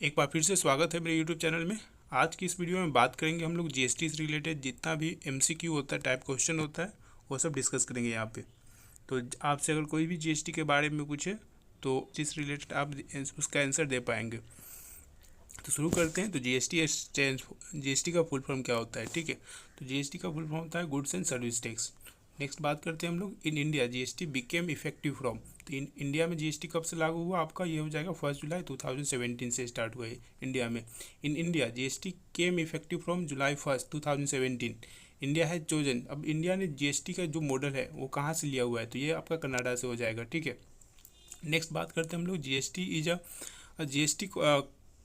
एक बार फिर से स्वागत है मेरे यूट्यूब चैनल में। आज की इस वीडियो में बात करेंगे हम लोग जीएसटी से रिलेटेड जितना भी एमसीक्यू होता है, टाइप क्वेश्चन होता है, वो सब डिस्कस करेंगे यहाँ पे। तो आपसे अगर कोई भी जीएसटी के बारे में पूछे तो जिस रिलेटेड आप उसका आंसर दे पाएंगे। तो शुरू करते हैं। तो जीएसटी का फुल फॉर्म क्या होता है, ठीक है। तो जीएसटी का फुल फॉर्म होता है goods and service tax. Next बात करते हैं हम लोग in India GST became effective from. तो इंडिया में जीएसटी कब से लागू हुआ आपका, ये हो जाएगा 1 जुलाई 2017 से स्टार्ट हुआ है इंडिया में। In India GST came effective from July 1 2017। India है चोजन। अब इंडिया ने जीएसटी का जो मॉडल है वो कहाँ से लिया हुआ है, तो ये आपका कनाडा से हो जाएगा, ठीक है। नेक्स्ट बात करते हैं हम लोग जीएसटी इज अ जीएसटी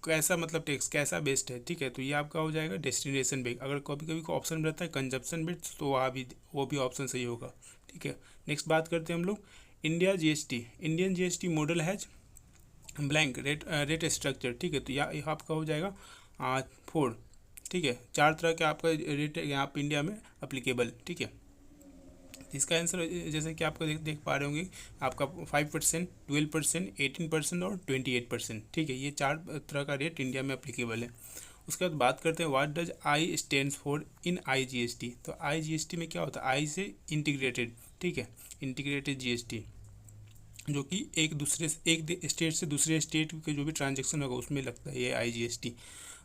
कैसा मतलब टैक्स कैसा बेस्ड है, ठीक है। तो ये आपका हो जाएगा डेस्टिनेशन बेस्ड। अगर कभी कभी को ऑप्शन रहता है कंजप्शन बेस्ड तो वहाँ भी वो भी ऑप्शन सही होगा, ठीक है। नेक्स्ट बात करते हैं हम लोग India GST. Indian GST model has blank rate structure, ठीक है। तो यह आपका हो जाएगा 4, ठीक है। 4 तरह के आपका रेट यहाँ पे इंडिया में अप्लीकेबल, ठीक है। इसका आंसर जैसे कि आपको देख पा रहे होंगे आपका 5%, 12%, 18% और 28%, ठीक है। ये 4 तरह का रेट इंडिया में अप्लीकेबल है। उसके बाद बात करते हैं what does I stands for in I GST. तो आई जीएसटी में क्या होता है, आई से इंटीग्रेटेड, ठीक है, इंटीग्रेटेड जीएसटी, जो कि एक स्टेट से दूसरे स्टेट के जो भी ट्रांजेक्शन होगा उसमें लगता है ये आई जीएसटी।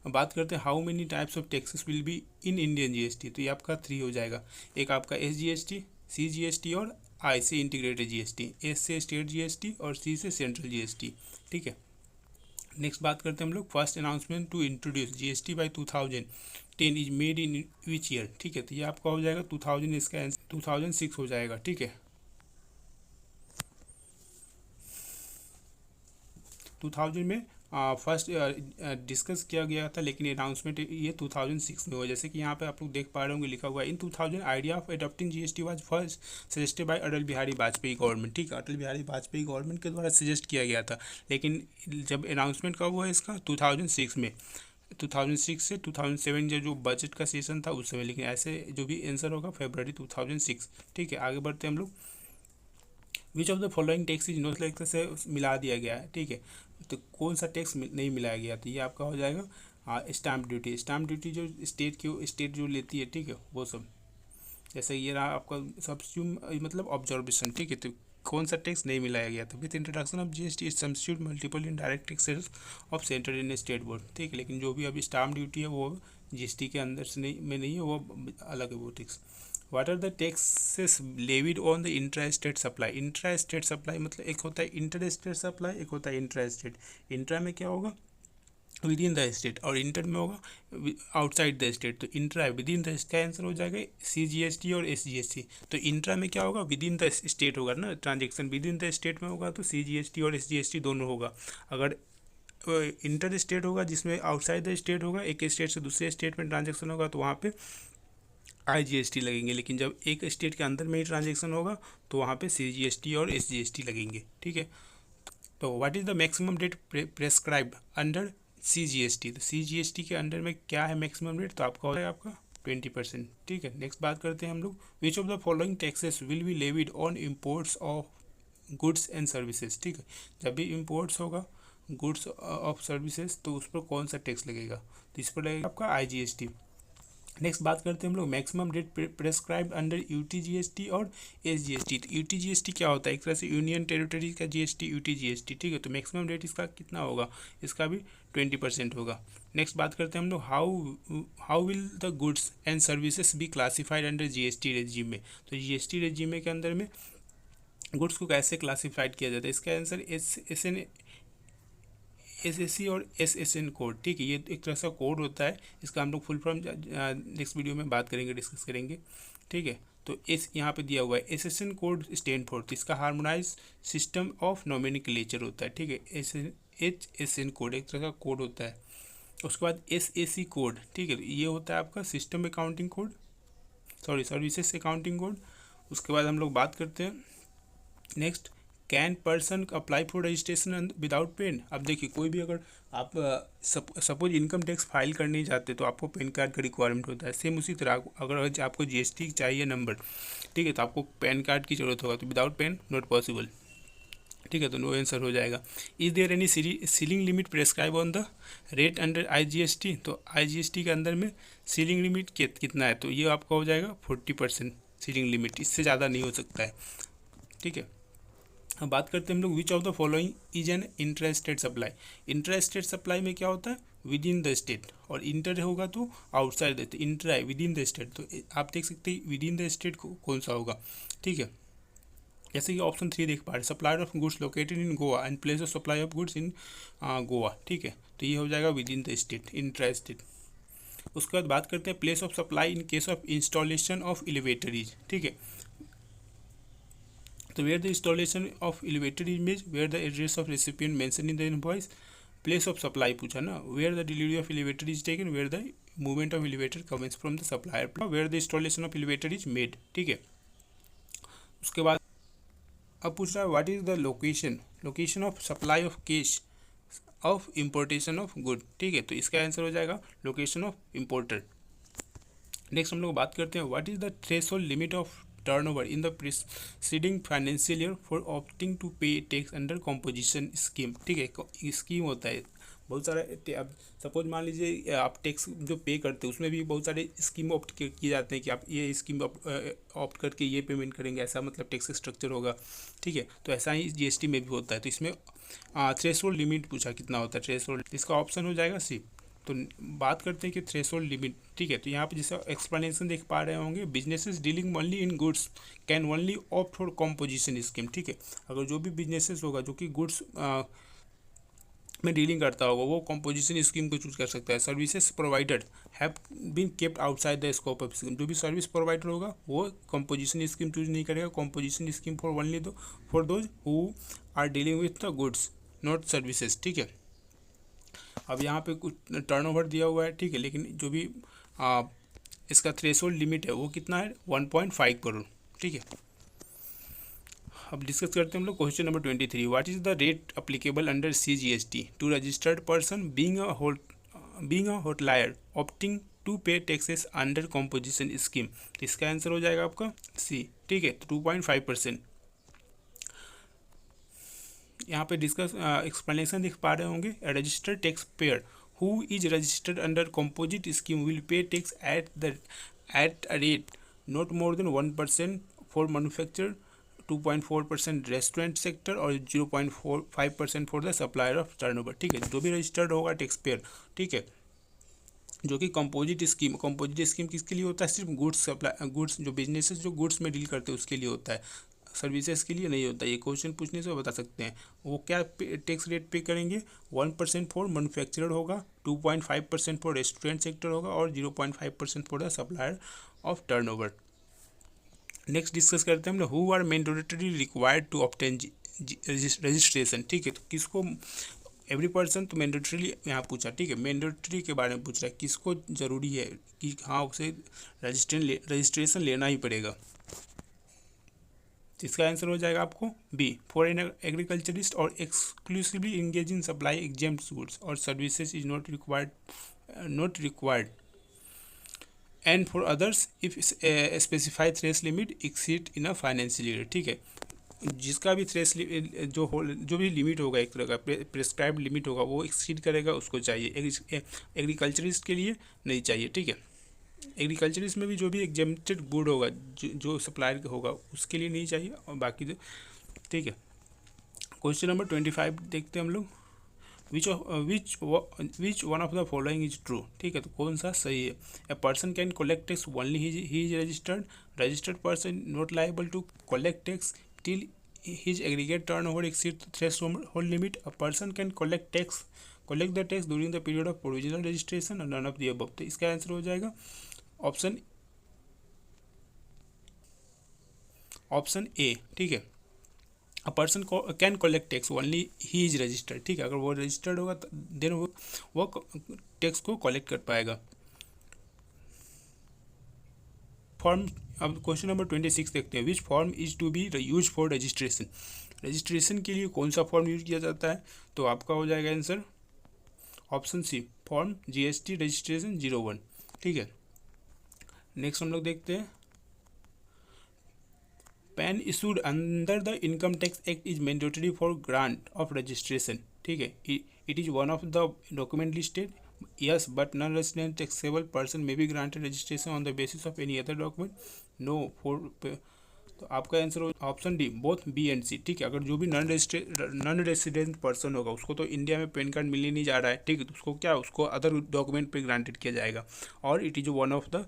बात करते हैं how many types of taxes will be in Indian GST. तो ये आपका 3 हो जाएगा। एक आपका एस जीएसटी, सी जीएसटी और आई से इंटीग्रेटेड जीएसटी। एस से स्टेट जीएसटी और सी से सेंट्रल जीएसटी, ठीक है। नेक्स्ट बात करते हैं हम लोग first announcement to introduce GST by 2010 is made in which year, ठीक है। तो ये आपका हो जाएगा 2000, इसका 2006 हो जाएगा, ठीक है। 2000 में फर्स्ट डिस्कस किया गया था, लेकिन अनाउंसमेंट ये 2006 में हुआ। जैसे कि यहाँ पे आप लोग देख पा रहे होंगे लिखा हुआ है इन 2000 idea of adopting GST was first suggested by Atal Bihari Vajpayee government, ठीक है। अटल बिहारी वाजपेयी गवर्नमेंट के द्वारा सजेस्ट किया गया था, लेकिन जब अनाउंसमेंट कब हुआ इसका 2006 में। 2006 से 2007 जो बजट का सेशन था उस समय, लेकिन ऐसे जो भी आंसर होगा फरवरी 2006, ठीक है। आगे बढ़ते हैं हम लोग। विच of the following tax is not like से मिला दिया गया है, ठीक है। तो कौन सा टैक्स नहीं मिलाया गया, तो ये आपका हो जाएगा स्टाम्प ड्यूटी। स्टाम्प ड्यूटी जो स्टेट जो लेती है, ठीक है, वो सब। जैसे ये रहा आपका सब्सिट्यूट मतलब ऑब्जर्वेशन, ठीक है। तो कौन सा टैक्स नहीं मिलाया गया था। With introduction of GST substitute multiple in direct taxes of central and state board, ठीक है। लेकिन जो भी अभी स्टाम्प ड्यूटी है वो जीएसटी के अंदर से नहीं है, वो अलग है वो tax. What are the taxes levied on the intra state supply. Intra state supply मतलब एक होता है इंटर स्टेट सप्लाई, एक होता है इंट्रा स्टेट। इंट्रा में क्या होगा, विद इन द स्टेट, और इंटर में होगा आउटसाइड द स्टेट। तो इंट्रा विद इन द, इसका आंसर हो जाएगा सी जी एस टी और एस जी एस टी। तो इंट्रा में क्या होगा, विद इन द स्टेट होगा ना, transaction with in the state में होगा तो सी जी एस टी और एस जी एस टी दोनों होगा। अगर इंटर स्टेट होगा जिसमें आउटसाइड द स्टेट होगा, एक स्टेट से दूसरे स्टेट में ट्रांजेक्शन होगा, तो वहाँ पे आई जी एस टी लगेंगे। लेकिन जब एक स्टेट के अंदर में ही ट्रांजेक्शन होगा तो वहाँ पे सी जी एस टी और एस जी एस टी लगेंगे, ठीक है। तो what is the maximum rate prescribed under C G S T. तो सी जी एस टी के अंडर में क्या है मैक्सिमम रेट, तो आपका हो जाएगा आपका 20%, ठीक है। नेक्स्ट बात करते हैं हम लोग विच of the following taxes will be levied on imports of goods and services, ठीक है। जब भी इम्पोर्ट्स होगा गुड्स ऑफ सर्विसेज तो उस पर कौन सा टैक्स लगेगा, तो इस पर लगेगा आपका आई जी एस टी। नेक्स्ट बात करते हैं हम लोग maximum rate prescribed under UT GST और एसजीएसटी। तो यूटी जीएसटी क्या होता है, एक तरह से यूनियन टेरिटरी का जीएसटी यूटी जीएसटी, ठीक है। तो मैक्सिमम रेट इसका कितना होगा, इसका भी 20% होगा। नेक्स्ट बात करते हैं हम लोग how will the goods and services be classified under GST regime में। तो जीएसटी रेजिम के अंदर में गुड्स को कैसे क्लासिफाइड किया जाता है, इसका आंसर एसएससी और एसएसएन कोड, ठीक है। ये एक तरह का कोड होता है, इसका हम लोग फुल फॉर्म नेक्स्ट वीडियो में बात करेंगे, डिस्कस करेंगे, ठीक है। तो इस यहाँ पे दिया हुआ है एसएसएन कोड स्टैंड फॉर, तो इसका हार्मोनाइज सिस्टम ऑफ नोमेनक्लेचर होता है, ठीक है। एसएसएन कोड एक तरह का कोड होता है। उसके बाद एसएसी कोड, ठीक है, ये होता है आपका system accounting code, sorry services accounting code. उसके बाद हम लोग बात करते हैं next can person apply for registration without PAN. अब देखिए कोई भी अगर आप सपोज इनकम टैक्स फाइल करने जाते तो आपको पैन कार्ड का रिक्वायरमेंट होता है। सेम उसी तरह अगर आपको जीएसटी चाहिए नंबर, ठीक है, तो आपको पैन कार्ड की जरूरत होगा। तो विदाउट पेन नॉट पॉसिबल, ठीक है, तो नो आंसर हो जाएगा। Is there any ceiling limit prescribe on the rate under IGST, तो IGST के अंदर में सीलिंग लिमिट कितना है, तो ये आपका हो जाएगा 40% सीलिंग लिमिट, इससे ज़्यादा नहीं हो सकता है। ठीक है, अब बात करते हैं हम लोग विच of the following is an intra state supply. Intra state supply में क्या होता है, विद इन द स्टेट, और इंटर होगा तो आउटसाइड द, इंट्रा है विद इन द स्टेट, तो आप देख सकते हैं विद इन द स्टेट कौन सा होगा। ठीक है, जैसे कि ऑप्शन 3 देख पा रहे, supplier of goods located in Goa and place of supply of goods in Goa. ठीक है, तो ये हो जाएगा with in the state, intra state. उसके बाद बात करते हैं place of supply in case of installation of elevators. ठीक है, तो where the installation of elevator image, where the address of recipient mention in the invoice. Place of supply पूछा ना, where the delivery of elevator is taken, where the movement of elevator commences from the supplier, where the installation of elevator is made. ठीक है, उसके बाद अब पूछ रहा है what is the location of supply of cash of importation of good. ठीक है, तो इसका आंसर हो जाएगा लोकेशन ऑफ इम्पोर्टर। नेक्स्ट हम लोग बात करते हैं what is the threshold limit of turnover in the preceding financial year for opting to pay tax under composition scheme. ठीक है, स्कीम होता है बहुत सारा। अब सपोज मान लीजिए आप टैक्स जो पे करते हैं उसमें भी बहुत सारे स्कीम ऑप्ट किए जाते हैं कि आप ये स्कीम ऑप्ट करके ये पेमेंट करेंगे, ऐसा मतलब टैक्स स्ट्रक्चर होगा। ठीक है, तो ऐसा ही GST में भी होता है। तो इसमें थ्रेशोल्ड लिमिट पूछा कितना होता है थ्रेशोल्ड, इसका ऑप्शन हो जाएगा सी। तो बात करते हैं कि थ्रेशोल्ड लिमिट। ठीक है, तो यहाँ पे जैसे एक्सप्लेनेशन देख पा रहे होंगे, businesses dealing only in goods can only opt for composition scheme. ठीक है, अगर जो भी बिजनेसेस होगा जो कि गुड्स में डीलिंग करता होगा वो कॉम्पोजिशन स्कीम को चूज कर सकता है। Services provided have been kept outside the scope of scheme, जो भी सर्विस प्रोवाइडर होगा वो कॉम्पोजिशन स्कीम चूज नहीं करेगा। Composition scheme for only do for those who are dealing with the goods not services. ठीक है, अब यहाँ पे कुछ टर्नओवर दिया हुआ है। ठीक है, लेकिन जो भी इसका थ्रेशोल्ड लिमिट है वो कितना है 1.5 करोड़। ठीक है, अब डिस्कस करते हैं हम लोग question number 23, what is the rate applicable under CGST to registered person being a hotelier opting to pay taxes under composition scheme. तो इसका आंसर हो जाएगा आपका सी। ठीक है, तो 2.5%। यहाँ पे डिस्कस एक्सप्लेनेशन देख पा रहे होंगे, registered tax payer who is registered under composite scheme will pay tax at a rate not more than 1% for manufacture, 2.4% restaurant sector और 0.45% for the supplier of turnover. ठीक है, जो भी रजिस्टर्ड होगा टैक्स पेयर, ठीक है, जो कि कंपोजिट स्कीम किसके लिए होता है, सिर्फ गुड्स जो बिजनेसेस जो गुड्स में डील करते हैं उसके लिए होता है, सर्विसेज के लिए नहीं होता। ये क्वेश्चन पूछने से बता सकते हैं। वो क्या टैक्स रेट पे करेंगे, 1% फॉर मैन्युफैक्चरर होगा, 2.5% फॉर रेस्टोरेंट सेक्टर होगा और 0.5% for the supplier of turnover. Next discuss करते हैं हम लोग who are mandatory required to obtain registration. ठीक है, तो किसको, एवरी पर्सन तो मैंडेटरी यहाँ पूछा। ठीक है, मैंडेटरी के बारे में पूछ रहा है, किसको ज़रूरी है कि हाँ उसे रजिस्ट्रेशन लेना ही पड़ेगा। इसका आंसर हो जाएगा आपको बी, फॉर एन एग्रीकल्चरिस्ट और exclusively engage in supply exempt goods और services is not required and for others if specified threshold limit exceed in a financial year. ठीक है, जिसका भी थ्रेश जो भी लिमिट होगा, एक तरह का प्रिस्क्राइब्ड लिमिट होगा, वो एक्सीड करेगा उसको चाहिए, एग्रीकल्चरिस्ट के लिए नहीं चाहिए। ठीक है, एग्रीकल्चरिस्ट में भी जो भी एग्जेम्प्टेड गुड होगा जो सप्लायर का होगा उसके लिए नहीं चाहिए और बाकी ठीक है। क्वेश्चन नंबर 25 देखते हैं हम लोग, which one of the following is true. ठीक है, तो कौन सा सही है। A person can collect tax only he is registered person not liable to collect tax till his aggregate turnover exceeds the threshold limit. A person can collect the tax during the period of provisional registration and none of the above। तो इसका answer हो जाएगा option A. ठीक है, a person can collect tax only he is registered. ठीक है, अगर वो रजिस्टर्ड होगा देन वो टैक्स को कलेक्ट कर पाएगा। फॉर्म, अब क्वेश्चन नंबर 26 देखते हैं, which form is to be use for registration. Registration के लिए कौन सा फॉर्म यूज किया जाता है, तो आपका हो जाएगा answer option C, form GST registration 01। ठीक है, नेक्स्ट हम लोग देखते हैं PAN issued under the income tax act is mandatory for grant of registration, ठीक है। It is one of the document listed, yes, but non-resident taxable person may be granted registration on the basis of any other document, no for। तो आपका answer हो option D, both B and C, ठीक है। अगर जो भी non resident person होगा उसको तो इंडिया में पैन कार्ड मिलने नहीं जा रहा है, ठीक है, तो उसको क्या, उसको अदर डॉक्यूमेंट पे ग्रांटेड किया जाएगा, और it is one of the,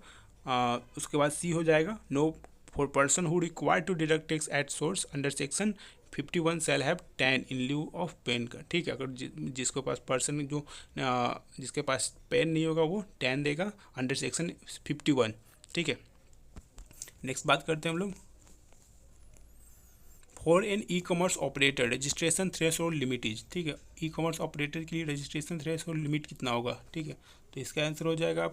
उसके बाद सी हो जाएगा, no for person who require to deduct tax at source under section 51 shall have 10 in lieu of PAN का, ठीक है। अगर जिसके पास पर्सन जो जिसके पास पेन नहीं होगा वो 10 देगा अंडर सेक्शन 51, ठीक है। नेक्स्ट बात करते हैं हम लोग, for an e commerce operator registration threshold limit is, ठीक है। ई कॉमर्स ऑपरेटर के लिए रजिस्ट्रेशन थ्रेशोल्ड लिमिट कितना होगा, ठीक है। तो इसका आंसर हो जाएगा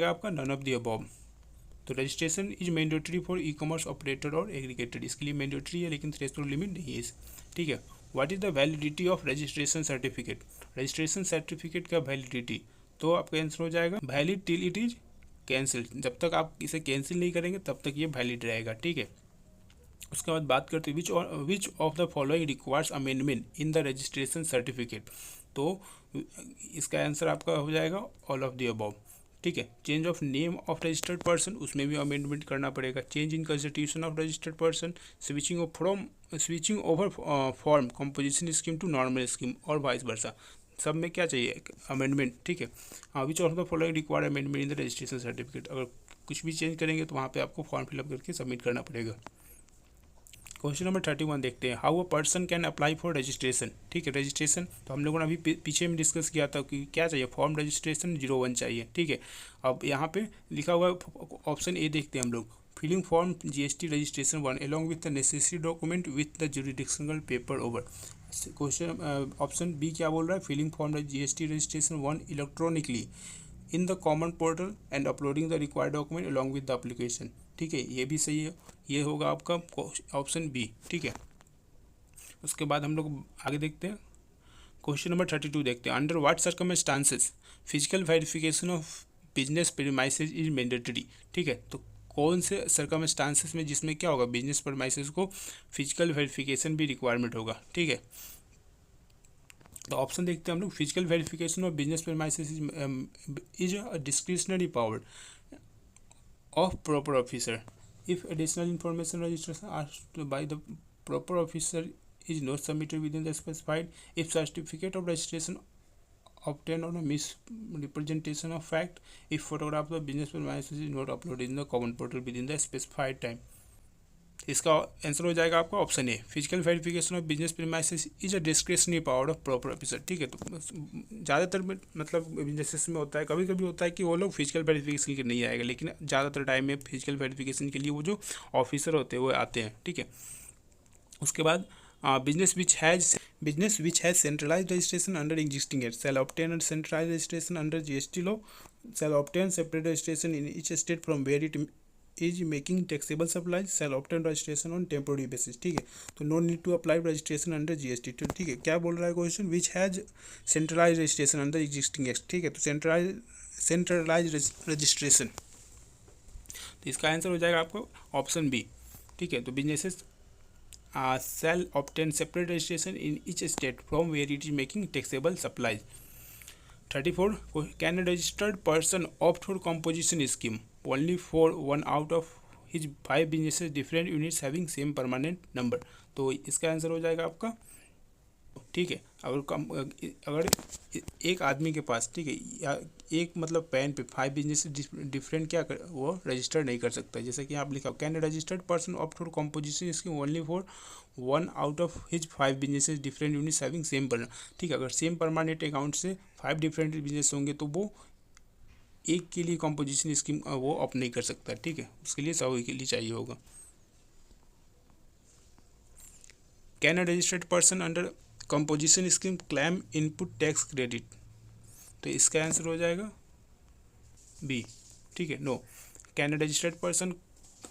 आपका नन ऑफ द अबव। तो registration is mandatory for e commerce operator और एग्रीगेटर, इसके लिए मैंडेटरी है लेकिन थ्रेशोल्ड लिमिट नहीं है, ठीक है। What is the validity of registration certificate, registration certificate का वैलिडिटी, तो आपका आंसर हो जाएगा valid till it is cancel, जब तक आप इसे कैंसिल नहीं करेंगे तब तक ये वैलिड रहेगा, ठीक है। उसके बाद बात करते हैं which of the following requires amendment in the registration certificate, तो इसका आंसर आपका हो जाएगा ऑल ऑफ द अबव, ठीक है। Change of name of registered person, उसमें भी अमेंडमेंट करना पड़ेगा। Change in constitution of registered person, switching over from composition scheme to normal scheme और वाइस वर्सा, सब में क्या चाहिए, अमेंडमेंट, ठीक है। Which of the following require amendment in the registration certificate, अगर कुछ भी चेंज करेंगे तो वहाँ पे आपको फॉर्म फिलअप करके सबमिट करना पड़ेगा। क्वेश्चन नंबर 31 देखते हैं, how a person can apply for registration, ठीक है। रजिस्ट्रेशन तो हम लोगों ने अभी पीछे में डिस्कस किया था कि क्या चाहिए, फॉर्म रजिस्ट्रेशन 01 चाहिए, ठीक है। अब यहाँ पे लिखा हुआ ऑप्शन ए देखते हैं हम लोग, filling form GST registration 1 along with the necessary document with the jurisdictional paper over. Question option B क्या बोल रहा है, filling form GST registration 1 electronically in the common portal and uploading the required document along with the application, ठीक है। ये भी सही है, ये होगा आपका ऑप्शन बी, ठीक है। उसके बाद हम लोग आगे देखते हैं, क्वेश्चन नंबर 32 देखते हैं, under what circumstances physical verification of business premises is mandatory, ठीक है। तो कौन से सर्कमस्टांसेस में जिसमें क्या होगा, बिजनेस प्रीमाइसेस को फिजिकल वेरिफिकेशन भी रिक्वायरमेंट होगा, ठीक है। तो ऑप्शन देखते हैं हम लोग, physical verification of business premises is a discretionary power of proper officer if additional information registration asked by the proper officer is not submitted within the specified, if certificate of registration obtained on a misrepresentation of fact, if photograph of business premises is not uploaded in the common portal within the specified time। इसका answer हो जाएगा आपका option A, physical verification of business premises is a discretionary power of proper officer, ठीक है। तो ज़्यादातर में मतलब बिजनेसेस में होता है, कभी कभी होता है कि वो लोग फिजिकल वेरिफिकेशन के नहीं आएगा, लेकिन ज़्यादातर टाइम में फिजिकल वेरिफिकेशन के लिए वो जो ऑफिसर होते हैं वो आते हैं, ठीक है। उसके बाद business which has centralised registration under existing act shall obtain centralised registration under GST law shall obtain separate registration in each state from where it is making taxable supply shall obtain registration on temporary basis, ठीक है। तो no need to apply registration under GST, तो ठीक है। क्या बोल रहा है question, which has centralise registration under existing act, ठीक है। तो सेंट्रलाइज रजिस्ट्रेशन, तो इसका आंसर हो जाएगा आपको ऑप्शन बी, ठीक है। तो businesses shall obtain separate registration in each state from where it is making taxable supplies। 34 can a registered person opt for composition scheme only for one out of his 5 businesses different units having same permanent number। तो इसका answer हो जाएगा आपका, ठीक है। अगर एक आदमी के पास, ठीक है, या एक मतलब पैन पे 5 बिजनेस डिफरेंट क्या वो रजिस्टर नहीं कर सकता, जैसे कि आप लिखा can registered person opt for composition scheme only for 1 out of his 5 businesses different units having same permanent, ठीक है। अगर सेम परमानेंट अकाउंट से 5 डिफरेंट बिजनेस होंगे तो वो एक के लिए कॉम्पोजिशन स्कीम वो ऑप्ट नहीं कर सकता, ठीक है। उसके लिए सभी के लिए चाहिए होगा। Can a registered person under composition scheme claim input tax credit, तो इसका आंसर हो जाएगा बी, ठीक है। No can a registered person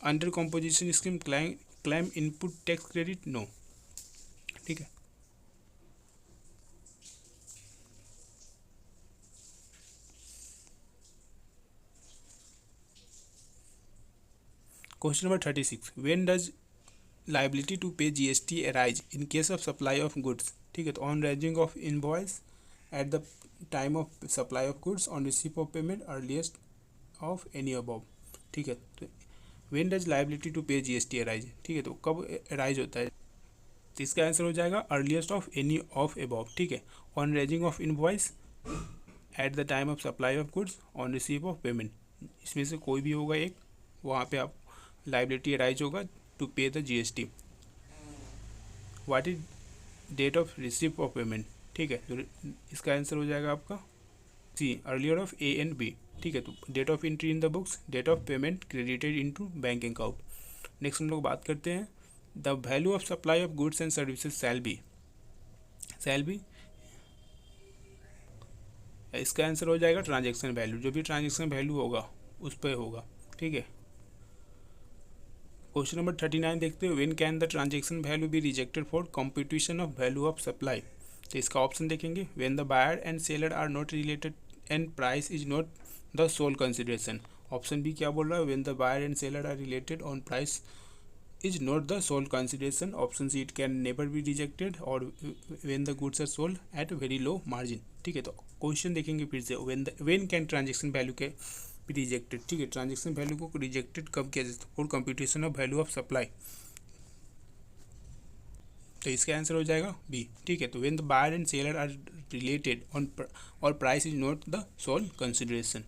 under composition scheme claim input tax credit, no, ठीक है। Question number 36, when does liability to pay GST arise in case of supply of goods. ठीक है, तो on raising of invoice at the time of supply of goods, on receive of payment, earliest of any above. ठीक है, तो when does liability to pay GST arise. ठीक है, तो कब अराइज होता है, तो इसका आंसर हो जाएगा earliest of any of above. ठीक है, on raising of invoice at the time of supply of goods, on receive of payment. इसमें से कोई भी होगा एक, वहाँ पे आप लाइबिलिटी अराइज होगा to pay the GST. What is date of receive of payment. ठीक है, तो इसका आंसर हो जाएगा आपका C, earlier of A and B. ठीक है, तो date of entry in the books, date of payment credited into bank account. Next हम लोग बात करते हैं the value of supply of goods and services shall be. इसका आंसर हो जाएगा ट्रांजैक्शन वैल्यू, जो भी ट्रांजैक्शन वैल्यू होगा उस पर होगा। ठीक है, क्वेश्चन नंबर 39 देखते हैं, when can the transaction value be rejected for competition of value of supply. तो इसका ऑप्शन देखेंगे, when the buyer and seller are not related and price is not the sole consideration. Option B क्या बोल रहा है, when the buyer and seller are related on price is not the sole consideration. Option C, it can never be rejected, और when the goods are sold at very low margin. ठीक है, तो question देखेंगे फिर से, when can transaction value के rejected. ठीक है, ट्रांजेक्शन वैल्यू को रिजेक्टेड कब किया जाता है, for computation of value of supply. तो इसका आंसर हो जाएगा बी। ठीक है, तो when the buyer and seller are related on और price is not the sole consideration.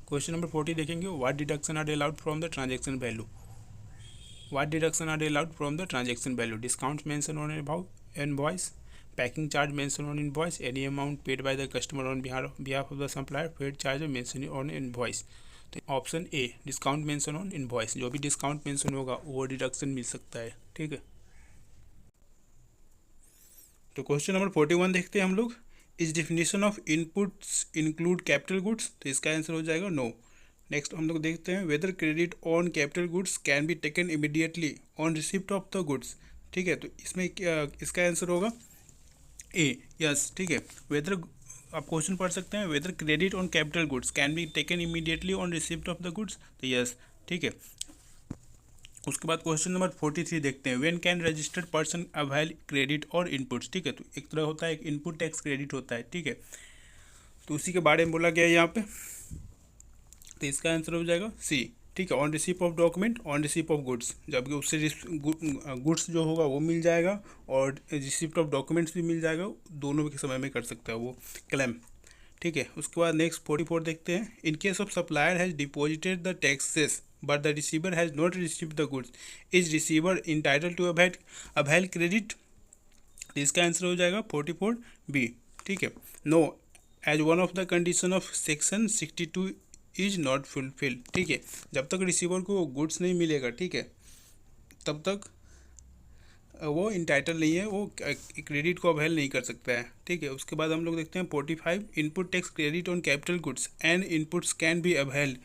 Question number 40 देखेंगे, what deduction are allowed from the transaction value. What deduction are allowed from the transaction value, discount mention on about invoice, packing charge mentioned on invoice, any amount paid by the customer on behalf of the supplier, paid charge mentioned on invoice। तो option A, discount mention on invoice, जो भी discount mention होगा वो deduction मिल सकता है। ठीक है, तो क्वेश्चन नंबर 41 देखते हैं हम लोग, is definition of inputs include capital goods. तो इसका आंसर हो जाएगा नो। नेक्स्ट हम लोग देखते हैं, whether credit on capital goods can be taken immediately on receipt of the goods. ठीक है, तो इसमें इसका आंसर होगा ए, यस। ठीक है, वेदर आप क्वेश्चन पढ़ सकते हैं, whether credit on capital goods can be taken immediately on receipt of the goods. तो यस, ठीक है। उसके बाद क्वेश्चन नंबर 43 देखते हैं, when can registered person avail credit और इनपुट्स। ठीक है, तो एक तरह होता है, एक इनपुट टैक्स क्रेडिट होता है। ठीक है, तो उसी के बारे में बोला गया है यहाँ पे, तो इसका आंसर हो जाएगा सी। ठीक है, on receipt of document, on receipt of goods, जबकि उससे गुड्स जो होगा वो मिल जाएगा और रिसिप्ट ऑफ डॉक्यूमेंट्स भी मिल जाएगा, दोनों के समय में कर सकता है वो क्लेम। ठीक है, उसके बाद नेक्स्ट 44 देखते हैं, in case of supplier has deposited the taxes but the receiver has not received the goods, is receiver entitle to avail credit. इसका आंसर हो जाएगा 44 बी। ठीक है, no, as one of the condition of section 62 is not fulfil. ठीक है, जब तक receiver को गुड्स नहीं मिलेगा, ठीक है, तब तक वो इंटाइटल नहीं है, वो क्रेडिट को अवेल नहीं कर सकता है। ठीक है, उसके बाद हम लोग देखते हैं 45, input tax credit on capital goods and inputs can be avail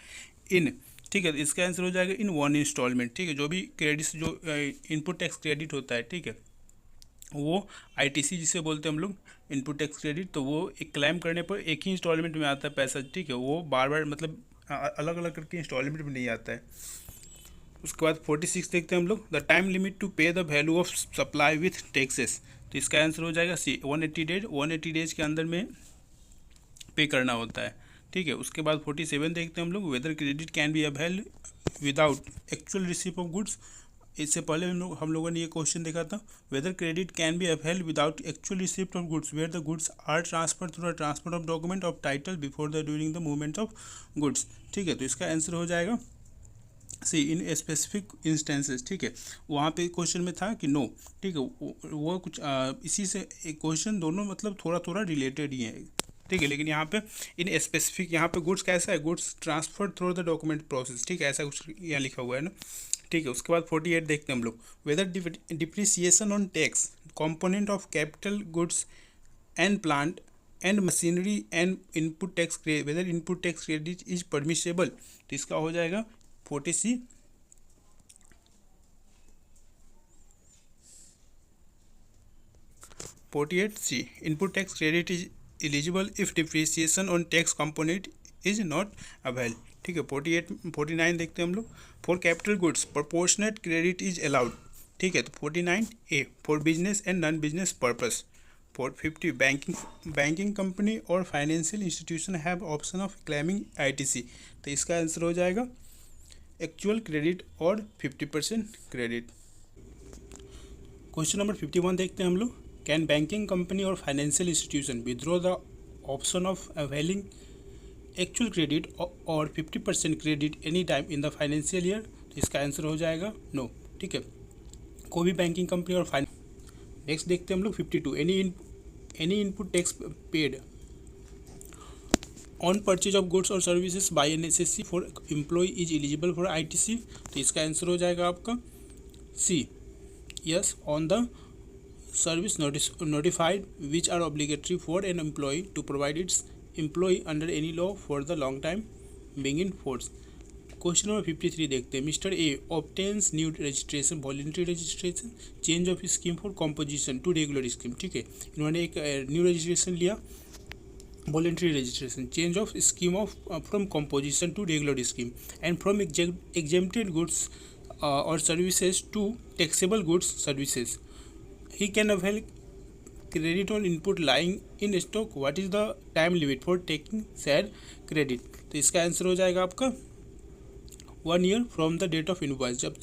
in. ठीक है, इसका आंसर हो जाएगा इन वन इंस्टॉलमेंट। ठीक है, जो भी क्रेडिट, जो इनपुट टैक्स क्रेडिट होता है, ठीक है, वो आईटीसी जिसे बोलते हैं हम लोग, इनपुट टैक्स क्रेडिट, तो वो एक क्लेम करने पर एक ही इंस्टॉलमेंट में आता है पैसा। ठीक है, वो बार बार मतलब अलग अलग करके इंस्टॉलमेंट में नहीं आता है। उसके बाद 46 देखते हैं हम लोग, the time limit to pay the value of supply with taxes. तो इसका आंसर हो जाएगा सी, 180 डेज। 180 डेज के अंदर में पे करना होता है। ठीक है, उसके बाद 47 देखते हैं हम लोग, whether credit can be avail without actual receipt of goods. इससे पहले हम लोगों ने ये क्वेश्चन देखा था, whether credit can be avail without actual receipt of goods where the goods are transfer through the transfer of document of title before the during the movement of goods. ठीक है, तो इसका आंसर हो जाएगा सी, in specific instances. ठीक है, वहाँ पे क्वेश्चन में था कि नो। ठीक है, वो कुछ इसी से एक क्वेश्चन, दोनों मतलब थोड़ा थोड़ा रिलेटेड ही है। ठीक है, लेकिन यहाँ पे इन स्पेसिफिक, यहाँ पे गुड्स कैसा है, goods transfer through the document process. ठीक है, ऐसा कुछ यहाँ लिखा हुआ है ना। ठीक है, उसके बाद 48 देखते हैं हम लोग, whether depreciation on tax component of capital goods and plant and machinery and input tax, whether input tax credit is permissible. तो इसका हो जाएगा 40C। 48C, input tax credit is eligible if depreciation on tax component is not avail. ठीक है। 49 देखते हैं हम लोग। For capital goods proportionate credit is allowed, ठीक है। तो 49 A for business and non business purpose. For 50 banking company और financial institution have option of claiming ITC। तो इसका आंसर हो जाएगा एक्चुअल क्रेडिट और 50% क्रेडिट। क्वेश्चन नंबर 51 देखते हैं हम लोग। कैन बैंकिंग कंपनी और financial institution withdraw the option of availing actual credit और 50% credit any time in the financial year. तो इसका आंसर हो जाएगा नो, ठीक है। कोई भी बैंकिंग कंपनी और नेक्स्ट देखते हैं हम लोग 52। Any input tax paid on purchase of goods और services by an SSC for employ is eligible for ITC। तो इसका आंसर हो जाएगा आपका C, yes. On the service notified which are obligatory for an employ to provide its employ under any law for the long time being in force. Question number 53 देखते हैं। Mister A obtains new registration, voluntary registration, change of scheme for composition to regular scheme, ठीक है। इन्होंने एक new registration लिया, voluntary registration, change of scheme of from composition to regular scheme and from exempted goods और services to taxable goods services. He can avail credit on input lying in stock. What is the time limit for taking said credit. तो इसका answer हो जाएगा आपका 1 year from the date of invoice. जब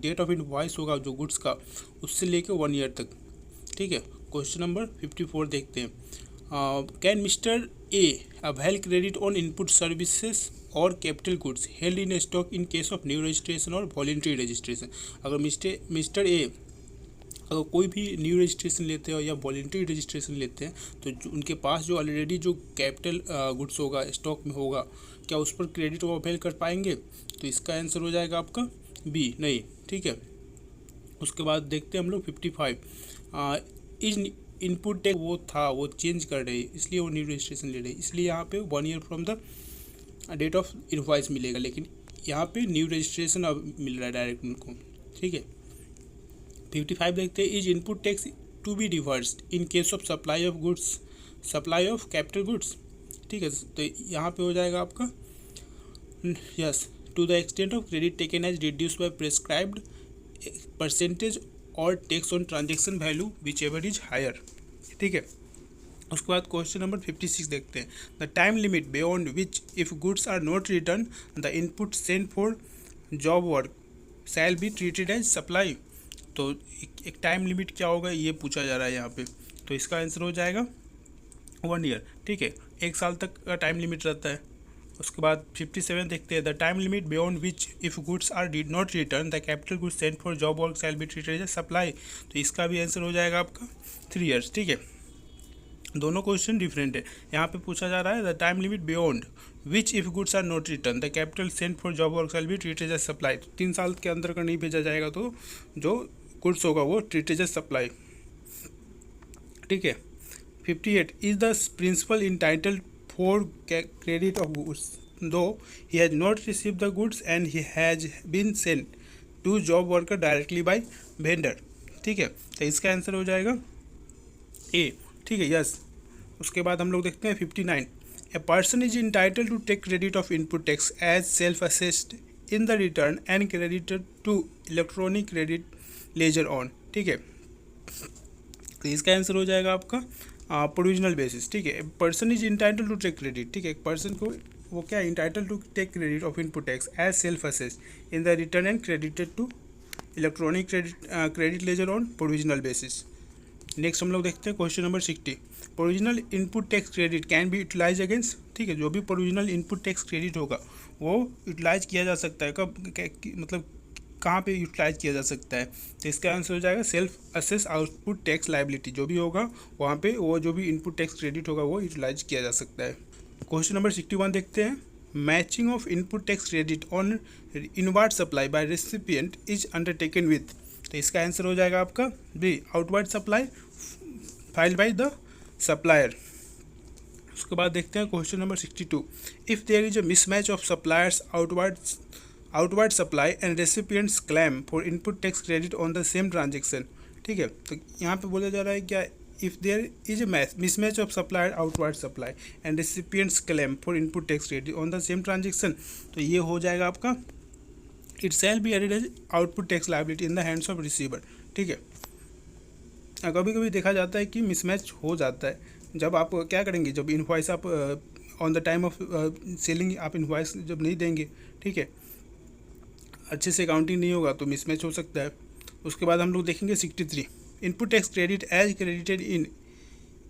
date of invoice होगा जो goods का, उससे लेके 1 ईयर तक, ठीक है। क्वेश्चन नंबर 54 देखते हैं। Can mister A avail credit on input services और capital goods held in stock in case of new registration और वॉलंटरी रजिस्ट्रेशन। अगर मिस्टर ए अगर कोई भी न्यू रजिस्ट्रेशन लेते हैं या वॉलंटरी रजिस्ट्रेशन लेते हैं, तो उनके पास जो ऑलरेडी जो कैपिटल गुड्स होगा, स्टॉक में होगा, क्या उस पर क्रेडिट वो अवेल कर पाएंगे। तो इसका आंसर हो जाएगा आपका बी, नहीं, ठीक है। उसके बाद देखते हैं हम लोग 55। इज इनपुट टैक्स वो चेंज कर रहे, इसलिए वो न्यू रजिस्ट्रेशन ले रहे, इसलिए यहाँ पे 1 year from the date of invoice मिलेगा, लेकिन यहाँ पे न्यू रजिस्ट्रेशन अब मिल रहा है डायरेक्ट उनको, ठीक है। 55 देखते हैं। Is input tax to be reversed in case of supply of goods, supply of capital goods, ठीक है। तो यहाँ पे हो जाएगा आपका yes, to the extent of credit taken as reduce by prescribed percentage और tax on transaction value which ever is higher, ठीक है। उसके बाद क्वेश्चन नंबर 56 देखते हैं। The time limit beyond which if goods are not return the input Saint for job work shall be treated as supply. तो एक time limit क्या होगा ये पूछा जा रहा है यहाँ पे। तो इसका आंसर हो जाएगा 1 ईयर, ठीक है। 1 साल तक का टाइम लिमिट रहता है। उसके बाद 57 देखते हैं। The time limit beyond which if goods are did not return the capital goods sent for job work shall be treated as supply. तो इसका भी आंसर हो जाएगा आपका 3 ईयर्स, ठीक है। दोनों क्वेश्चन डिफरेंट है। यहाँ पे पूछा जा रहा है the time limit beyond which if goods are not return the capital sent for job work shall be treated as supply. तो 3 साल के अंदर का नहीं भेजा जाएगा तो जो गुड्स होगा वो ट्रीटेड एज सप्लाई, ठीक है। 58 is the principal entitled for credit of goods though he has not receive the goods and he has been sent to job worker directly by vendor, ठीक है। तो इसका आंसर हो जाएगा ए, ठीक है, यस। उसके बाद हम लोग देखते हैं 59। A person is entitled to take credit of input tax as self assessed in the return and credited to electronic credit ledger on, ठीक है। तो इसका आंसर हो जाएगा आपका प्रोविजनल बेसिस, ठीक है। Person is entitled to take credit, ठीक है। एक पर्सन को वो क्या entitled to take credit of input tax as self assessed in the return and credited to electronic credit ledger on provisional basis. Next हम लोग देखते हैं question number 60। Provisional input tax credit can be utilise against, ठीक है। जो भी provisional input tax credit होगा वो यूटिलाइज किया जा सकता है कब, मतलब कहाँ पे यूटिलाइज किया जा सकता है। तो इसका आंसर हो जाएगा self assess output tax liability. जो भी होगा वहाँ पे वो जो भी इनपुट टैक्स क्रेडिट होगा वो यूटिलाइज किया जा सकता है। क्वेश्चन नंबर 61 देखते हैं। Matching of input tax credit on inward supply by recipient is undertaken with. तो इसका आंसर हो जाएगा आपका B, outward supply filed by the supplier. उसके बाद देखते हैं question number 62। If there is a mismatch of suppliers outward supply and recipients claim for input tax credit on the same transaction, ठीक है। तो यहाँ पे बोला जा रहा है क्या if there is a mismatch of supplier outward supply and recipient's claim for input tax credit on the same transaction, तो ये हो जाएगा आपका it shall be added as output tax liability in the hands of receiver. ठीक है, कभी कभी देखा जाता है कि मिसमैच हो जाता है, जब आप क्या करेंगे, जब इनवॉइस आप on the time of selling आप इनवॉइस जब नहीं देंगे, ठीक है, अच्छे से अकाउंटिंग नहीं होगा तो मिसमैच हो सकता है। उसके बाद हम लोग देखेंगे 63 input tax credit as credited in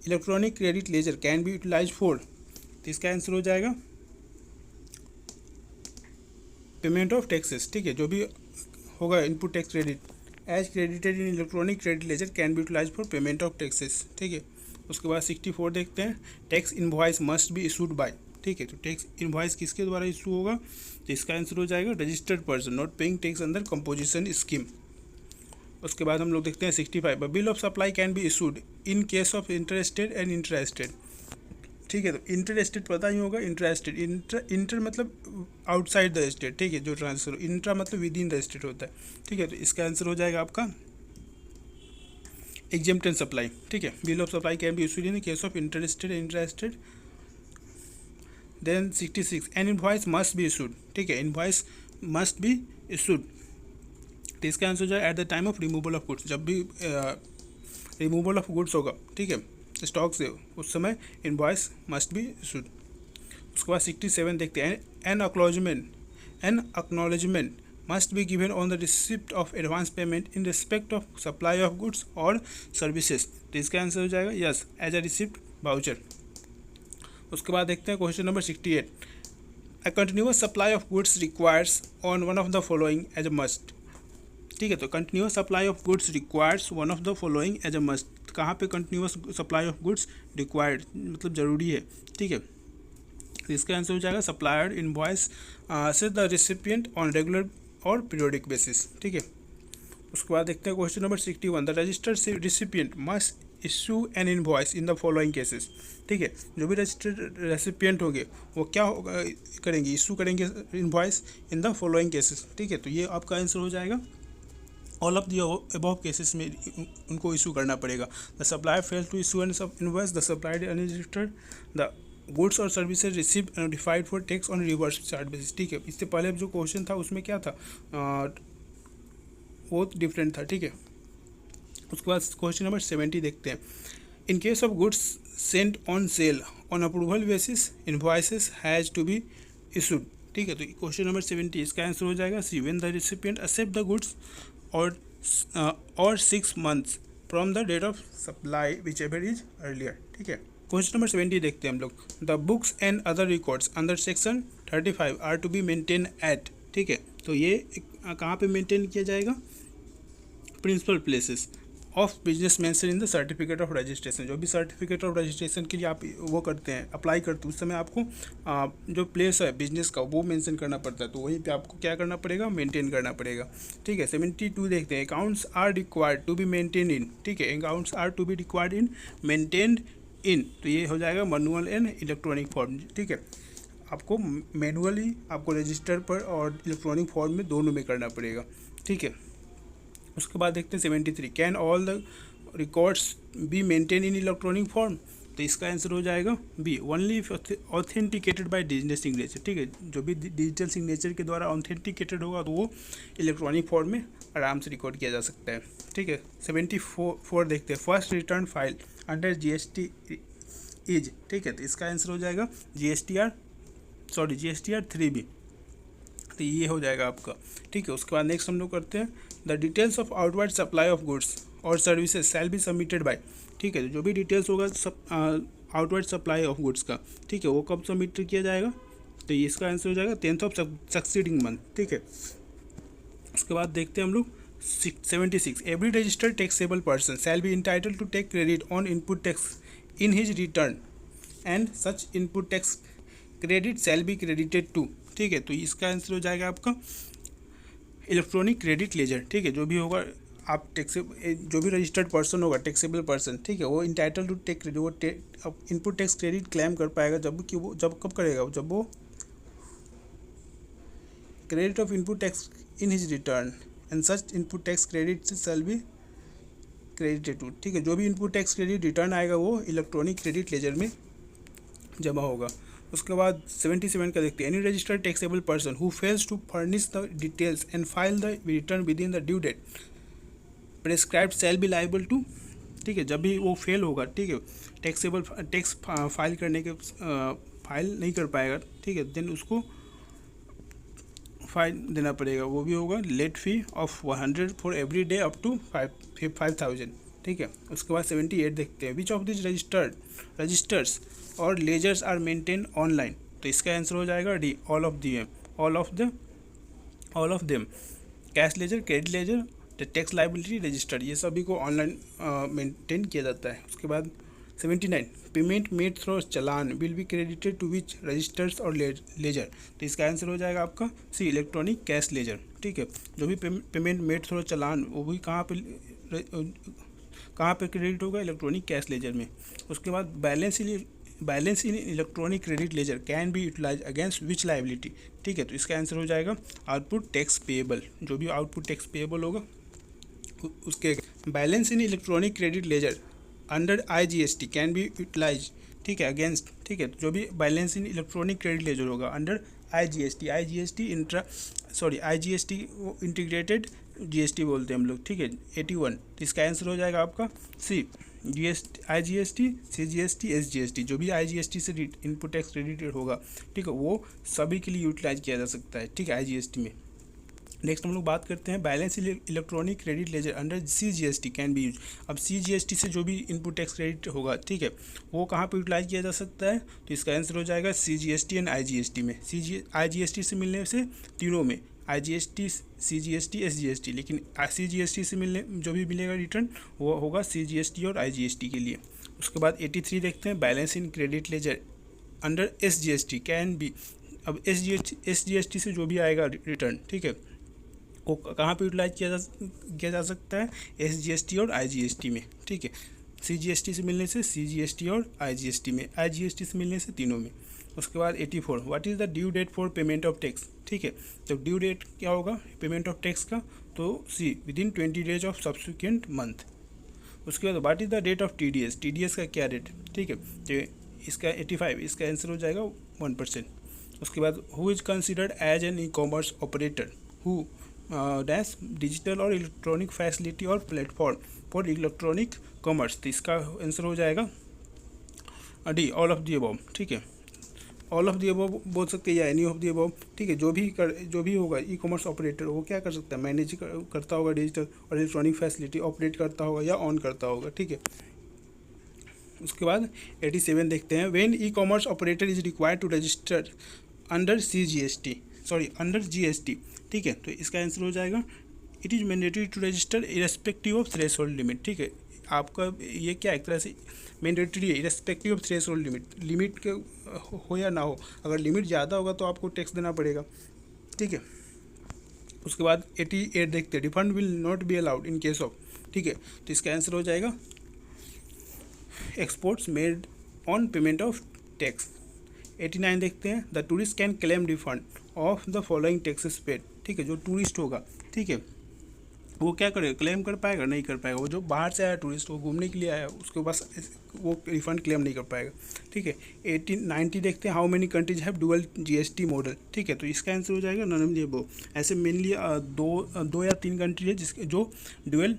electronic credit ledger can be utilise for, तो इसका आंसर हो जाएगा पेमेंट ऑफ टैक्सेस। ठीक है, जो भी होगा input tax credit as credited in electronic credit ledger can be utilise for payment of taxes. ठीक है, उसके बाद 64 देखते हैं tax invoice must be issued by. ठीक है, तो टैक्स इनवॉइस किसके द्वारा इशू होगा, तो इसका आंसर हो जाएगा registered person not paying tax under composition scheme. उसके बाद हम लोग देखते हैं 65 bill of supply can be issued in case of interested and interested. ठीक है, तो इंटरेस्टेड पता ही होगा, इंटरेस्टेड इंटर मतलब आउटसाइड द स्टेट। ठीक है, जो ट्रांसफर, इंट्रा मतलब विद इन द स्टेट होता है। ठीक है, तो इसका आंसर हो जाएगा आपका एग्जेम्प्टेड सप्लाई। ठीक है, bill of supply can be issued in case of interested interested. Then 66 an invoice must be issued. ठीक है, इनवॉइस मस्ट बी इशूड, तो इसका आंसर हो जाए eight the time of removal of goods, जब भी रिमूवल ऑफ गुड्स होगा, ठीक है, स्टॉक से, उस समय इनवॉइस मस्ट बी इशूड। उसके बाद 67 देखते हैं an acknowledgement must be given on the receipt of advance payment in respect of supply of goods और सर्विसेज, तो इसका आंसर हो जाएगा yes as a receipt voucher. उसके बाद देखते हैं question number 68 a continuous supply of goods requires on one of the following as a must. ठीक है, तो continuous supply of goods requires one of the following as a must, कहाँ पे continuous supply of goods required मतलब ज़रूरी है। ठीक है, तो इसका आंसर हो जाएगा सप्लायर इनवॉइस से द रिसिपिएंट ऑन रेगुलर और पीरियोडिक बेसिस। ठीक है, उसके बाद देखते हैं question number 61 the registered recipient must issue an invoice in the following cases. ठीक है, जो भी रजिस्टर्ड रेसिपिएंट होंगे वो क्या करेंगे, इशू करेंगे invoice in the following cases. ठीक है, तो ये आपका आंसर हो जाएगा all of the above cases में उनको इशू करना पड़ेगा। The supplier fail to issue an invoice, the supplier unregistered, the goods और services receive notified for tax on reverse charge basis. ठीक है, इससे पहले जो क्वेश्चन था उसमें क्या था, वो डिफरेंट था। ठीक है, उसके बाद क्वेश्चन नंबर 70 देखते हैं in case of goods sent on sale on approval basis invoices has to be issued. ठीक है, तो क्वेश्चन नंबर 70 इसका आंसर हो जाएगा C when the recipient accept the goods और 6 months from the date of supply which ever is earlier. ठीक है, question number 70 देखते हैं हम लोग the books and other records under section 35 are to be maintain at. ठीक है, तो ये कहाँ पे मेंटेन किया जाएगा, principal places of business mention in the certificate of registration. जो भी सर्टिफिकेट ऑफ रजिस्ट्रेशन के लिए आप वो करते हैं, अप्लाई करते हैं, उस समय आपको जो प्लेस है बिजनेस का वो मेंशन करना पड़ता है, तो वहीं पे आपको क्या करना पड़ेगा, मेंटेन करना पड़ेगा। ठीक है, 72 देखते हैं accounts are required to be maintain in. ठीक है, accounts are to be required in maintained in, तो ये हो जाएगा मैनुअल एंड इलेक्ट्रॉनिक फॉर्म। ठीक है, आपको मैनुअली आपको रजिस्टर पर और इलेक्ट्रॉनिक फॉर्म में दोनों में करना पड़ेगा। ठीक है, उसके बाद देखते हैं 73 can all the records be maintain in electronic form, तो इसका आंसर हो जाएगा B only authenticated by digital signature. ठीक है, जो भी डिजिटल सिग्नेचर के द्वारा ऑथेंटिकेटेड होगा तो वो इलेक्ट्रॉनिक फॉर्म में आराम से रिकॉर्ड किया जा सकता है। ठीक है, 74 देखते हैं first return file under GST is. ठीक है, तो इसका आंसर हो जाएगा GSTR 3B, तो ये हो जाएगा आपका। ठीक है, उसके बाद नेक्स्ट हम लोग करते हैं the details of outward supply of goods और services shall be submitted by. ठीक है, तो जो भी डिटेल्स होगा आउटवर्ड सप्लाई ऑफ गुड्स का, ठीक है, वो कब सबमिट किया जाएगा, तो ये इसका आंसर हो जाएगा 10th ऑफ सक्सीडिंग मंथ। ठीक है, उसके बाद देखते हैं हम लोग 76 every registered taxable person shall be entitle to take credit on input tax in his return and such input tax credit shall be credited to. ठीक है, तो इसका आंसर हो जाएगा आपका इलेक्ट्रॉनिक क्रेडिट लेजर। ठीक है, जो भी होगा आप जो भी रजिस्टर्ड पर्सन होगा टैक्सेबल पर्सन, ठीक है, वो इंटाइटल टू टेक क्रेडिट, वो इनपुट टैक्स क्रेडिट क्लेम कर पाएगा जब कि वो जब कब करेगा, जब वो credit of input tax in his return and such input tax credit shall be credited to, ठीक है। जो भी इनपुट टैक्स क्रेडिट रिटर्न आएगा वो इलेक्ट्रॉनिक क्रेडिट लेजर में जमा होगा। उसके बाद 77 का देखते हैं, any registered taxable person who fails to furnish the details and file the return with in the due date prescribed shall be liable to, ठीक है। जब भी वो फेल होगा, ठीक है, टैक्स फाइल करने के फाइल नहीं कर पाएगा, ठीक है, देन उसको फाइन देना पड़ेगा, वो भी होगा late fee of 100 for every day up to 5000, ठीक है। उसके बाद 78 देखते हैं, विच ऑफ दिस रजिस्टर्स और लेजर्स आर मेंटेन ऑनलाइन, तो इसका आंसर हो जाएगा D, all of them cash ledger, credit ledger, tax liability register, ये सभी को ऑनलाइन मेंटेन किया जाता है। उसके बाद 79 payment made through challan will be credited to which registers और लेजर, तो इसका आंसर हो जाएगा आपका सी, इलेक्ट्रॉनिक कैश लेजर, ठीक है। जो भी पेमेंट मेड थ्रू चालान वो भी कहाँ पे क्रेडिट होगा, इलेक्ट्रॉनिक कैश लेजर में। उसके बाद balance in electronic credit ledger can be utilise against which liability, ठीक है, तो इसका आंसर हो जाएगा आउटपुट टैक्स पेएबल, जो भी आउटपुट टैक्स पेएबल होगा उसके। Balance in electronic credit ledger under IGST can be utilise, ठीक है, अगेंस्ट, ठीक है, जो भी balance in electronic credit ledger होगा अंडर IGST वो इंटीग्रेटेड GST बोलते हैं हम लोग, ठीक है, 81, तो इसका आंसर हो जाएगा आपका सी, IGST, CGST, SGST, जो भी IGST से इनपुट टैक्स क्रेडिटेड होगा, ठीक है, वो सभी के लिए यूटिलाइज किया जा सकता है, ठीक है, IGST में। नेक्स्ट हम लोग बात करते हैं balance electronic credit ledger under CGST can be use. अब CGST से जो भी इनपुट टैक्स क्रेडिट होगा, ठीक है, वो कहाँ पे यूटिलाइज किया जा सकता है, तो इसका आंसर हो जाएगा CGST एंड IGST में। IGST से मिलने से तीनों में, IGST, CGST, SGST, लेकिन CGST से मिलने जो भी मिलेगा रिटर्न वो होगा CGST और IGST के लिए। उसके बाद 83 देखते हैं, balance in credit ledger under SGST can be. अब SGST से जो भी आएगा रिटर्न, ठीक है, वो कहाँ पे यूटिलाइज किया जा सकता है, SGST और IGST में, ठीक है। CGST से मिलने से CGST और IGST में, IGST से मिलने से तीनों में। उसके बाद 84 what is the due date for payment of tax, ठीक है, तो ड्यू डेट क्या होगा पेमेंट ऑफ टैक्स का, तो C within 20 days of subsequent month. उसके बाद what is the date of TDS का क्या रेट, ठीक है, तो इसका 85, इसका आंसर हो जाएगा 1%। उसके बाद who is considered as an e-commerce operator who dash digital और इलेक्ट्रॉनिक फैसिलिटी और प्लेटफॉर्म फॉर इलेक्ट्रॉनिक कॉमर्स, तो इसका आंसर हो जाएगा D, all of the above, ठीक है, ऑल ऑफ दी अबव बोल सकते हैं या एनी ऑफ दी अबव, ठीक है। जो भी होगा ई कॉमर्स ऑपरेटर वो क्या कर सकता है, मैनेज करता होगा डिजिटल और इलेक्ट्रॉनिक फैसिलिटी, ऑपरेट करता होगा या ऑन करता होगा, ठीक है। उसके बाद 87 देखते हैं, when e commerce operator is required to register under GST, ठीक है, तो इसका आंसर हो जाएगा it is mandatory to register irrespective of threshold limit, ठीक है। आपका ये क्या एक तरह से मैंडेटरी है इरेस्पेक्टिव ऑफ थ्रेशोल्ड लिमिट के हो या ना हो, अगर लिमिट ज़्यादा होगा तो आपको टैक्स देना पड़ेगा, ठीक है। उसके बाद 88 देखते हैं, refund will not be allowed in case of, ठीक है, तो इसका आंसर हो जाएगा exports made on payment of tax. 89 देखते हैं, the tourist can claim refund of the following taxes paid, ठीक है, जो टूरिस्ट होगा, ठीक है, वो क्या करेगा, क्लेम कर पाएगा, नहीं कर पाएगा। वो जो बाहर से आया टूरिस्ट, वो घूमने के लिए आया, उसके पास वो रिफंड क्लेम नहीं कर पाएगा, ठीक है। 90 देखते हैं, how many countries have dual GST model, ठीक है, तो इसका आंसर हो जाएगा नन ऑफ द अबव। ऐसे मेनली दो या तीन कंट्री है जिसके जो डुअल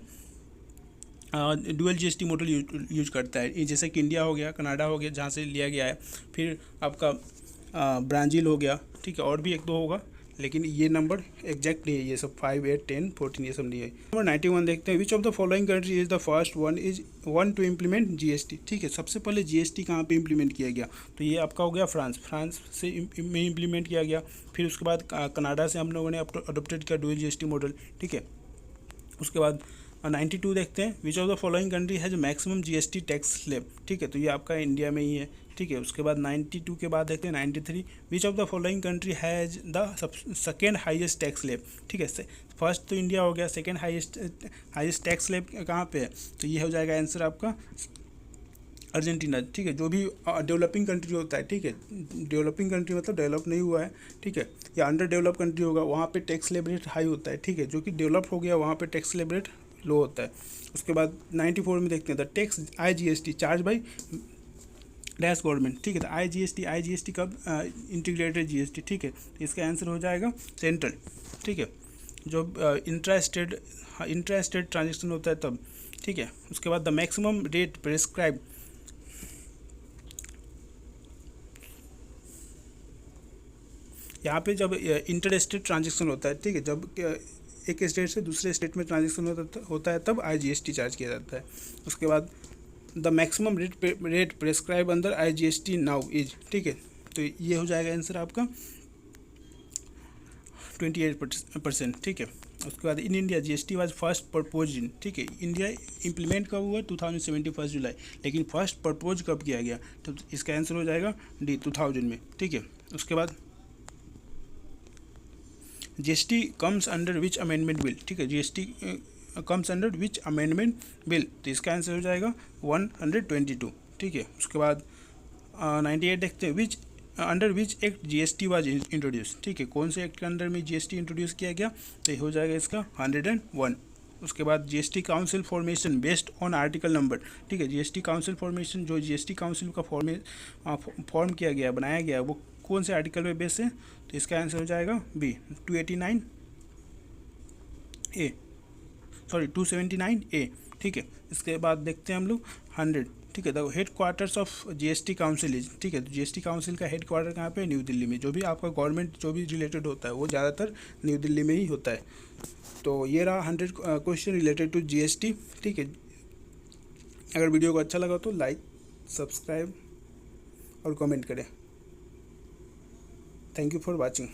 GST मॉडल यूज करता है, जैसे कि इंडिया हो गया, कनाडा हो गया जहाँ से लिया गया है, फिर आपका ब्राज़ील हो गया, ठीक है, और भी एक दो होगा, लेकिन ये नंबर एग्जैक्ट नहीं है, ये सब 5, 8, 10, 14 ये सब नहीं है। नंबर 91 देखते हैं, which of the following country is the first one two implement GST, ठीक है, सबसे पहले GST कहाँ पे इम्प्लीमेंट किया गया, तो ये आपका हो गया फ्रांस से में इम्प्लीमेंट किया गया। फिर उसके बाद कनाडा से हम लोगों ने अडोप्टेड किया डुअल GST मॉडल, ठीक है। उसके बाद 92 देखते हैं, which of the following country has maximum GST tax slab, ठीक है, तो ये आपका इंडिया में ही है, ठीक है। उसके बाद 92 के बाद देखते हैं 93, विच of the following country has the second highest tax slab, ठीक है, फर्स्ट तो इंडिया हो गया, सेकेंड हाईएस्ट टैक्स स्लैब कहाँ पे है, तो ये हो जाएगा आंसर आपका अर्जेंटीना, ठीक है। जो भी डेवलपिंग कंट्री होता है, ठीक है, डेवलपिंग कंट्री मतलब डेवलप नहीं हुआ है, ठीक है, या अंडर डेवलप कंट्री होगा, वहाँ पे टैक्स स्लैब रेट हाई होता है, ठीक है। जो कि डेवलप हो गया वहाँ पे टैक्स स्लैब रेट लो होता है। उसके बाद 94 में देखते हैं the tax IGST charge by dash government, ठीक है। तो IGST कब इंटीग्रेटेड GST, ठीक है। तो इसका आंसर हो जाएगा सेंट्रल, ठीक है। जो इंट्रा स्टेट ट्रांजेक्शन होता है तब, ठीक है। उसके बाद द मैक्सिमम रेट प्रेस्क्राइब, यहाँ पे जब इंटर स्टेट ट्रांजेक्शन होता है, ठीक है, जब एक स्टेट से दूसरे स्टेट में ट्रांजेक्शन होता है तब IGST चार्ज किया जाता है। उसके बाद द मैक्सिमम रेट प्रेस्क्राइब अंदर IGST नाउ इज, ठीक है। तो ये हो जाएगा आंसर आपका 28%, ठीक है। उसके बाद in India GST was first propose in, ठीक है। इंडिया इम्प्लीमेंट कब हुआ 2017 1 जुलाई, लेकिन फर्स्ट प्रपोज कब किया गया, तो इसका आंसर हो जाएगा डी 2000 में, ठीक है। उसके बाद GST comes under which amendment bill, ठीक है। GST comes under which amendment bill, तो इसका आंसर हो जाएगा 122, ठीक है। उसके बाद 98 देखते हैं which under which act GST was introduce, ठीक है। कौन से एक्ट के अंडर में GST इंट्रोड्यूस किया गया, तो ये हो जाएगा इसका 101। उसके बाद GST council formation based on article number, ठीक है। GST काउंसिल फॉर्मेशन जो GST काउंसिल का फॉर्म किया गया, बनाया गया, वो कौन से आर्टिकल पे बेस है, तो इसका आंसर हो जाएगा बी 279A, ठीक है। इसके बाद देखते हैं हम लोग 100, ठीक है। The head quarters of GST council is, ठीक है। तो GST काउंसिल का हेड क्वार्टर कहाँ पे है, न्यू दिल्ली में। जो भी आपका गवर्नमेंट जो भी रिलेटेड होता है वो ज़्यादातर न्यू दिल्ली में ही होता है। तो ये रहा 100 क्वेश्चन रिलेटेड टू GST, ठीक है। अगर वीडियो को अच्छा लगा तो लाइक, सब्सक्राइब और कमेंट करें। Thank you for watching.